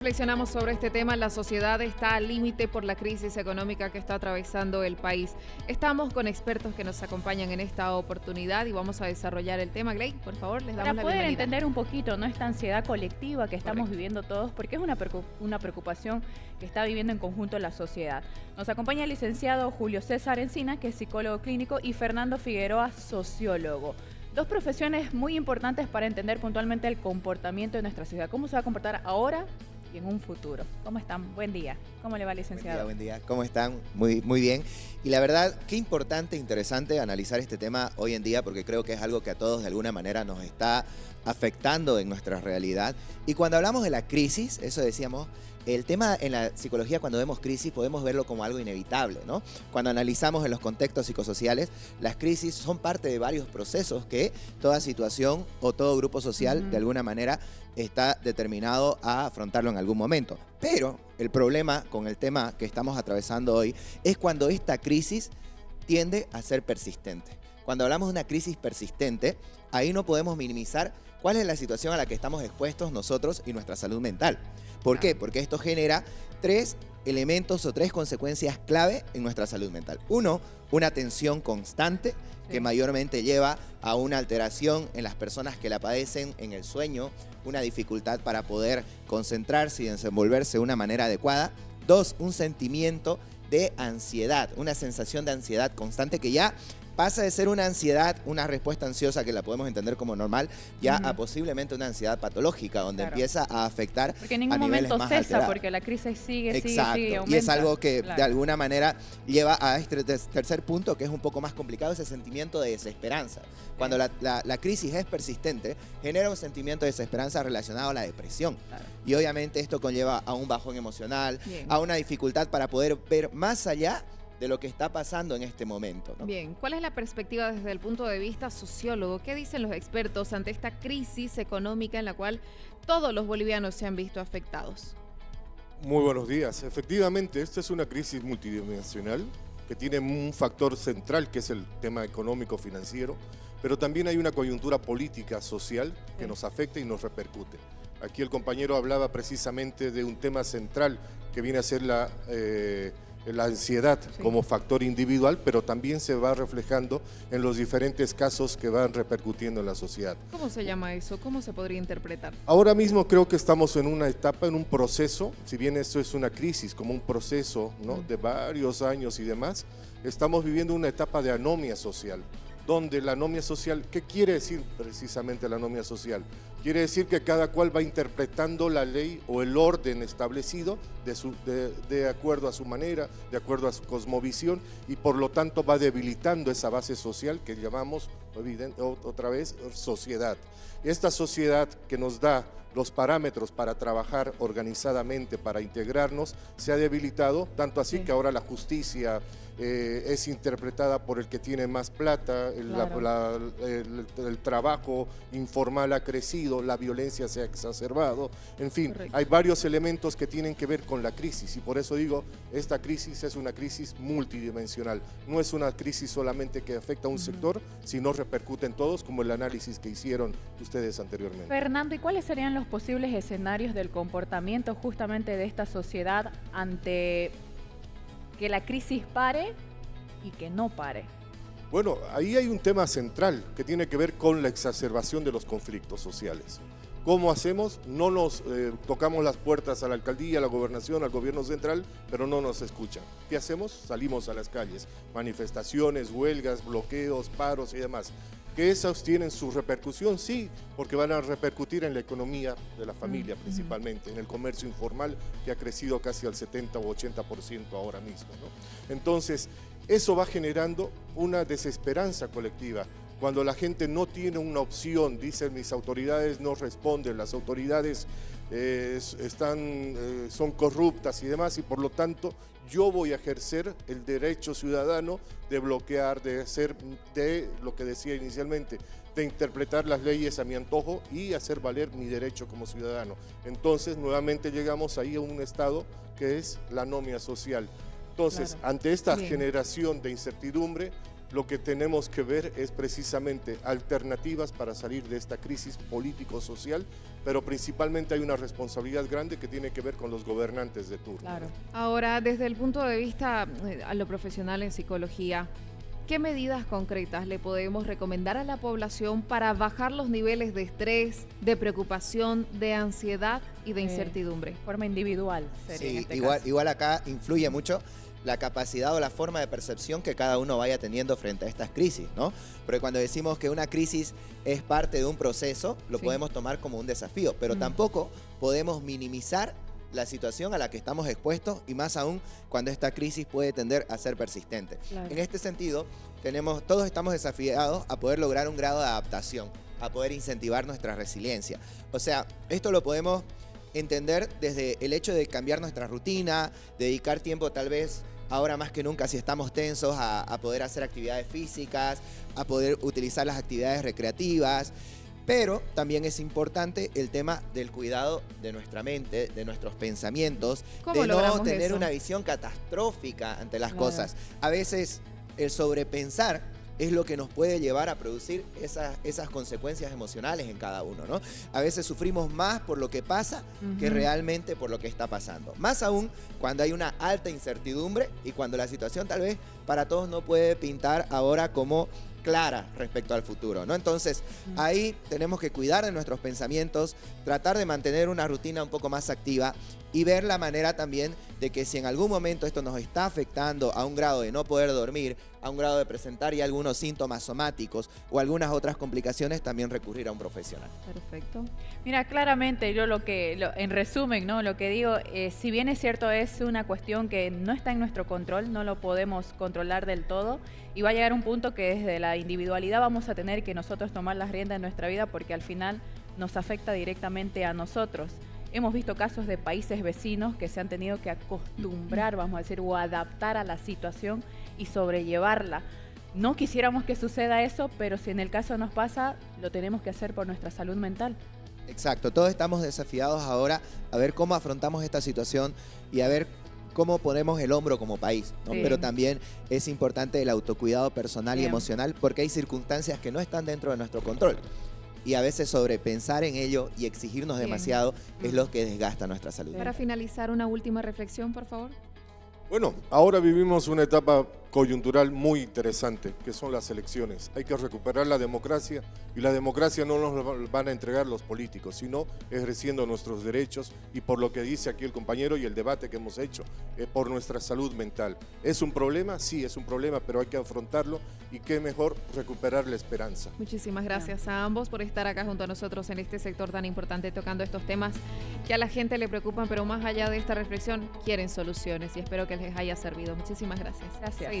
Reflexionamos sobre este tema. La sociedad está al límite por la crisis económica que está atravesando el país. Estamos con expertos que nos acompañan en esta oportunidad y vamos a desarrollar el tema. Gley, por favor, les damos Para la poder bienvenida. entender un poquito, ¿no?, esta ansiedad colectiva que estamos Correcto. viviendo todos, porque es una preocupación que está viviendo en conjunto la sociedad. Nos acompaña el licenciado Julio César Encina, que es psicólogo clínico, y Fernando Figueroa, sociólogo. Dos profesiones muy importantes para entender puntualmente el comportamiento de nuestra sociedad. ¿Cómo se va a comportar ahora y en un futuro? ¿Cómo están? Buen día. ¿Cómo le va, licenciado? Buen día. ¿Cómo están? Muy bien. Y la verdad, qué importante, interesante analizar este tema hoy en día, porque creo que es algo que a todos de alguna manera nos está afectando en nuestra realidad. Y cuando hablamos de la crisis, eso decíamos, el tema en la psicología, cuando vemos crisis, podemos verlo como algo inevitable, ¿no? Cuando analizamos en los contextos psicosociales, las crisis son parte de varios procesos que toda situación o todo grupo social, de alguna manera, está determinado a afrontarlo en algún momento. Pero el problema con el tema que estamos atravesando hoy es cuando esta crisis tiende a ser persistente. Cuando hablamos de una crisis persistente, ahí no podemos minimizar cuál es la situación a la que estamos expuestos nosotros y nuestra salud mental. ¿Por qué? Porque esto genera tres elementos o tres consecuencias clave en nuestra salud mental. Uno, una tensión constante que mayormente lleva a una alteración en las personas que la padecen en el sueño, una dificultad para poder concentrarse y desenvolverse de una manera adecuada. Dos, un sentimiento de ansiedad, una sensación de ansiedad constante que ya pasa de ser una ansiedad, una respuesta ansiosa que la podemos entender como normal, ya a posiblemente una ansiedad patológica, donde empieza a afectar porque en a ningún niveles momento más cesa, alterados. porque la crisis sigue, Exacto. aumenta. Y es algo que Claro. de alguna manera lleva a este tercer punto, que es un poco más complicado, ese sentimiento de desesperanza. Cuando la crisis es persistente, genera un sentimiento de desesperanza relacionado a la depresión. Claro. Y obviamente esto conlleva a un bajón emocional, Bien. a una dificultad para poder ver más allá de lo que está pasando en este momento, ¿no? Bien, ¿cuál es la perspectiva desde el punto de vista sociólogo? ¿Qué dicen los expertos ante esta crisis económica en la cual todos los bolivianos se han visto afectados? Muy buenos días. Efectivamente, esta es una crisis multidimensional que tiene un factor central, que es el tema económico-financiero, pero también hay una coyuntura política, social, que nos afecta y nos repercute. Aquí el compañero hablaba precisamente de un tema central que viene a ser la ansiedad como factor individual, pero también se va reflejando en los diferentes casos que van repercutiendo en la sociedad. ¿Cómo se llama eso? ¿Cómo se podría interpretar? Ahora mismo creo que estamos en una etapa, en un proceso, si bien esto es una crisis, como un proceso, ¿no?, de varios años y demás, estamos viviendo una etapa de anomia social, donde la anomia social, ¿qué quiere decir precisamente la anomia social? Quiere decir que cada cual va interpretando la ley o el orden establecido de acuerdo a su manera, de acuerdo a su cosmovisión, y por lo tanto va debilitando esa base social que llamamos, otra vez, sociedad. Esta sociedad que nos da los parámetros para trabajar organizadamente, para integrarnos, se ha debilitado, tanto así que ahora la justicia es interpretada por el que tiene más plata, el trabajo informal ha crecido, la violencia se ha exacerbado, en fin, hay varios elementos que tienen que ver con la crisis, y por eso digo, esta crisis es una crisis multidimensional, no es una crisis solamente que afecta a un sector, sino repercute en todos, como el análisis que hicieron ustedes anteriormente. Fernando, ¿y cuáles serían los posibles escenarios del comportamiento justamente de esta sociedad ante que la crisis pare y que no pare? Bueno, ahí hay un tema central que tiene que ver con la exacerbación de los conflictos sociales. ¿Cómo hacemos? No nos tocamos las puertas a la alcaldía, a la gobernación, al gobierno central, pero no nos escuchan. ¿Qué hacemos? Salimos a las calles, manifestaciones, huelgas, bloqueos, paros y demás. ¿Que esas tienen su repercusión? Sí, porque van a repercutir en la economía de la familia principalmente, en el comercio informal que ha crecido casi al 70 o 80% ahora mismo, ¿no? Entonces, eso va generando una desesperanza colectiva. Cuando la gente no tiene una opción, dicen mis autoridades no responden, las autoridades son corruptas y demás, y por lo tanto yo voy a ejercer el derecho ciudadano de bloquear, de hacer, de lo que decía inicialmente, de interpretar las leyes a mi antojo y hacer valer mi derecho como ciudadano. Entonces nuevamente llegamos ahí a un estado que es la anomia social. Entonces, ante esta generación de incertidumbre, lo que tenemos que ver es precisamente alternativas para salir de esta crisis político-social, pero principalmente hay una responsabilidad grande que tiene que ver con los gobernantes de turno. Claro. Ahora, desde el punto de vista a lo profesional en psicología, ¿qué medidas concretas le podemos recomendar a la población para bajar los niveles de estrés, de preocupación, de ansiedad y de incertidumbre? Forma individual sería en Sí, este igual, caso. igual acá influye mucho la capacidad o la forma de percepción que cada uno vaya teniendo frente a estas crisis, ¿no? Porque cuando decimos que una crisis es parte de un proceso, lo Sí. podemos tomar como un desafío, pero tampoco podemos minimizar la situación a la que estamos expuestos y más aún cuando esta crisis puede tender a ser persistente. Claro. En este sentido, todos estamos desafiados a poder lograr un grado de adaptación, a poder incentivar nuestra resiliencia. O sea, esto lo podemos entender desde el hecho de cambiar nuestra rutina, dedicar tiempo tal vez ahora más que nunca si estamos tensos a poder hacer actividades físicas, a poder utilizar las actividades recreativas, pero también es importante el tema del cuidado de nuestra mente, de nuestros pensamientos, ¿Cómo de no logramos tener eso? una visión catastrófica ante las Claro. cosas. A veces el sobrepensar es lo que nos puede llevar a producir esas consecuencias emocionales en cada uno, ¿no? A veces sufrimos más por lo que pasa que Ujú. realmente por lo que está pasando. Más aún cuando hay una alta incertidumbre y cuando la situación tal vez para todos no puede pintar ahora como clara respecto al futuro, ¿no? Entonces, ahí tenemos que cuidar de nuestros pensamientos, tratar de mantener una rutina un poco más activa y ver la manera también de que si en algún momento esto nos está afectando a un grado de no poder dormir, a un grado de presentar ya algunos síntomas somáticos o algunas otras complicaciones, también recurrir a un profesional. Perfecto. Mira, claramente yo en resumen, ¿no? Lo que digo, si bien es cierto, es una cuestión que no está en nuestro control, no lo podemos controlar del todo, y va a llegar un punto que desde la individualidad vamos a tener que nosotros tomar las riendas de nuestra vida porque al final nos afecta directamente a nosotros. Hemos visto casos de países vecinos que se han tenido que acostumbrar, vamos a decir, o adaptar a la situación y sobrellevarla. No quisiéramos que suceda eso, pero si en el caso nos pasa, lo tenemos que hacer por nuestra salud mental. Exacto, todos estamos desafiados ahora a ver cómo afrontamos esta situación y a ver cómo ponemos el hombro como país, ¿no? Sí. Pero también es importante el autocuidado personal y Bien. emocional porque hay circunstancias que no están dentro de nuestro control. Y a veces sobrepensar en ello y exigirnos Bien. demasiado es lo que desgasta nuestra salud. Para finalizar, una última reflexión, por favor. Bueno, ahora vivimos una etapa coyuntural muy interesante, que son las elecciones. Hay que recuperar la democracia y la democracia no nos van a entregar los políticos, sino ejerciendo nuestros derechos y por lo que dice aquí el compañero y el debate que hemos hecho, por nuestra salud mental. ¿Es un problema? Sí, es un problema, pero hay que afrontarlo y qué mejor recuperar la esperanza. Muchísimas gracias a ambos por estar acá junto a nosotros en este sector tan importante tocando estos temas que a la gente le preocupan, pero más allá de esta reflexión quieren soluciones y espero que les haya servido. Muchísimas gracias. Gracias. Seguimos.